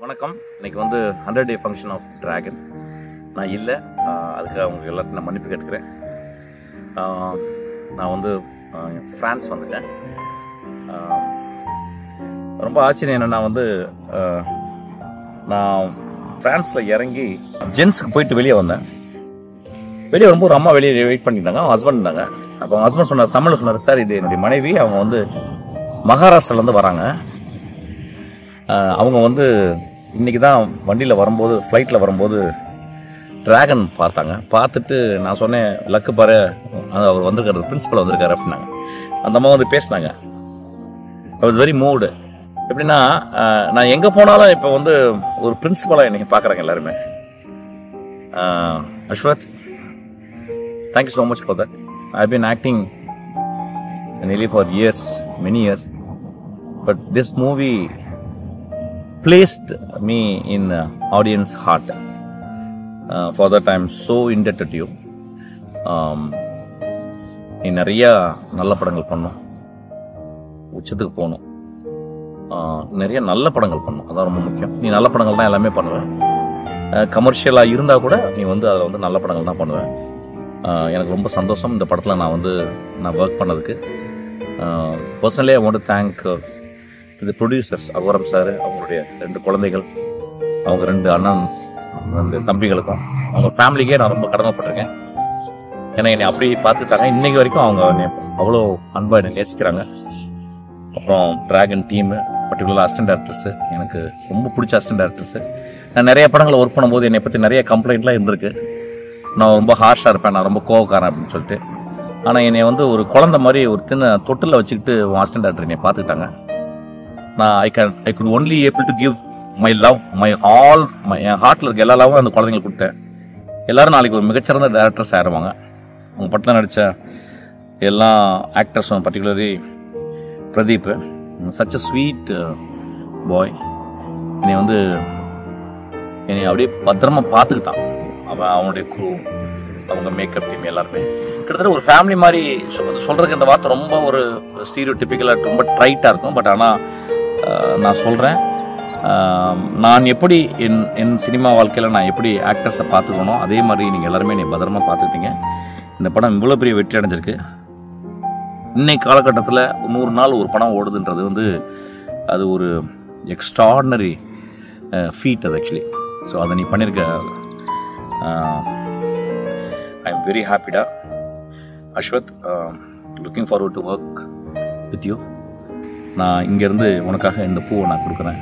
வணக்கம். இன்னைக்கு வந்து 100 டே ஃபங்க்ஷன் ஆஃப் டிராகன். நான் இல்லை, அதுக்கு அவங்க எல்லாத்தையும் நான் மன்னிப்பு கேட்டுக்கிறேன். நான் வந்து ஃப்ரான்ஸ் வந்துட்டேன். ரொம்ப ஆச்சரியம் என்னென்னா வந்து நான் ஃப்ரான்ஸில் இறங்கி ஜென்ஸுக்கு போயிட்டு வெளியே வந்தேன். வெளியே வரும்போது ஒரு அம்மா வெளியே வெயிட் பண்ணியிருந்தாங்க. அவங்க ஹஸ்பண்ட் இருந்தாங்க. அப்போ அவங்க ஹஸ்பண்ட் சொன்னார், தமிழில் சொன்னார், சார் இது என்னுடைய மனைவி, அவங்க வந்து மகாராஷ்டிராலேருந்து வராங்க. அவங்க வந்து இன்றைக்கி தான் வண்டியில் வரும்போது, ஃப்ளைட்டில் வரும்போது டிராகன் பார்த்தாங்க. பார்த்துட்டு நான் சொன்னேன், லக்கு பாரு, அவர் வந்திருக்காரு, பிரின்சிபல் வந்திருக்காரு அப்படின்னாங்க. அந்த அம்மா வந்து பேசினாங்க. I was very moved. எப்படின்னா, நான் எங்கே போனாலும் இப்போ வந்து ஒரு பிரின்சிபலாக என்னை பார்க்குறாங்க எல்லாருமே. Ashwath, thank you so much for that. I been acting nearly for years, many years, but this movie placed me in audience heart. For that I am so indebted to you. நீ நிறைய நல்ல படங்கள் பண்ணணும், உச்சத்துக்கு போகணும், நிறைய நல்ல படங்கள் பண்ணணும், அதான் ரொம்ப முக்கியம். நீ நல்ல படங்கள் தான் எல்லாமே பண்ணுவேன். கமர்ஷியலாக இருந்தால் கூட நீ வந்து அதில் வந்து நல்ல படங்கள் தான் பண்ணுவேன். எனக்கு ரொம்ப சந்தோஷம் இந்த படத்தில் நான் ஒர்க் பண்ணதுக்கு. Personally I want to thank the producers, Aghoram sir, அவங்களுடைய 2 குழந்தைகள், அவங்க 2 அண்ணன் 2 தம்பிகளுக்கும், அவங்க ஃபேமிலிக்கே நான் ரொம்ப கடமைப்பட்டிருக்கேன். ஏன்னா என்னை அப்படி பார்த்துட்டாங்க. இன்றைக்கி வரைக்கும் அவங்க அவ்வளோ அன்பாக என்னை நேசிக்கிறாங்க. அப்புறம் dragon team, particular assistant directors, எனக்கு ரொம்ப பிடிச்ச அசிஸ்டன்ட் டேரக்டர்ஸு. நான் நிறைய படங்களை ஒர்க் பண்ணும்போது என்னை பற்றி நிறைய கம்ப்ளைண்ட்லாம் இருந்திருக்கு. நான் ரொம்ப ஹார்ஷாக இருப்பேன், நான் ரொம்ப கோவக்காரன் அப்படின்னு சொல்லிட்டு. ஆனால் என்னை வந்து ஒரு குழந்தை மாதிரி ஒரு தொட்டில் வச்சுக்கிட்டு அசிஸ்டன்ட் டேரக்டர் என்னை பார்த்துக்கிட்டாங்க. நான் I could only able to give my love, என் ஹார்ட்டில் இருக்க எல்லா லவ்வும் அந்த குழந்தைங்களுக்கு கொடுத்தேன். எல்லோரும் நாளைக்கு ஒரு மிகச்சிறந்த டேரக்டர்ஸ் ஆயிடுவாங்க. அவங்க படத்தில் நடித்த எல்லா ஆக்டர்ஸும், particularly Pradeep, such a sweet boy. என்னை அப்படியே பத்திரமா பார்த்துக்கிட்டான். அவனுடைய குரூ, அவங்க மேக்கப் டீம் எல்லாருமே கிட்டத்தட்ட ஒரு ஃபேமிலி மாதிரி. சொல்கிறதுக்கு இந்த வார்த்தை ரொம்ப ஒரு ஸ்டீரியோ டிப்பிக்கலாக ரொம்ப ட்ரைட்டாக இருக்கும். பட் ஆனால் நான் சொல்கிறேன், நான் எப்படி என் சினிமா வாழ்க்கையில் நான் எப்படி ஆக்டர்ஸை பார்த்துக்கணும், அதே மாதிரி நீங்கள் எல்லாருமே என்னை பத்திரமா பார்த்துக்கிட்டீங்க. இந்த படம் இவ்வளோ பெரிய வெற்றி அடைஞ்சிருக்கு. இன்னைக்கு காலகட்டத்தில் 100 நாள் ஒரு படம் ஓடுதுன்றது வந்து அது ஒரு எக்ஸ்ட்ராடினரி ஃபீட் அது ஆக்சுவலி. ஸோ அதை நீ பண்ணியிருக்க, ஐ எம் வெரி ஹாப்பிடா Ashwath. Looking forward to work with you. நான் இங்கேருந்து உனக்காக இந்த பூவை நான் கொடுக்குறேன்.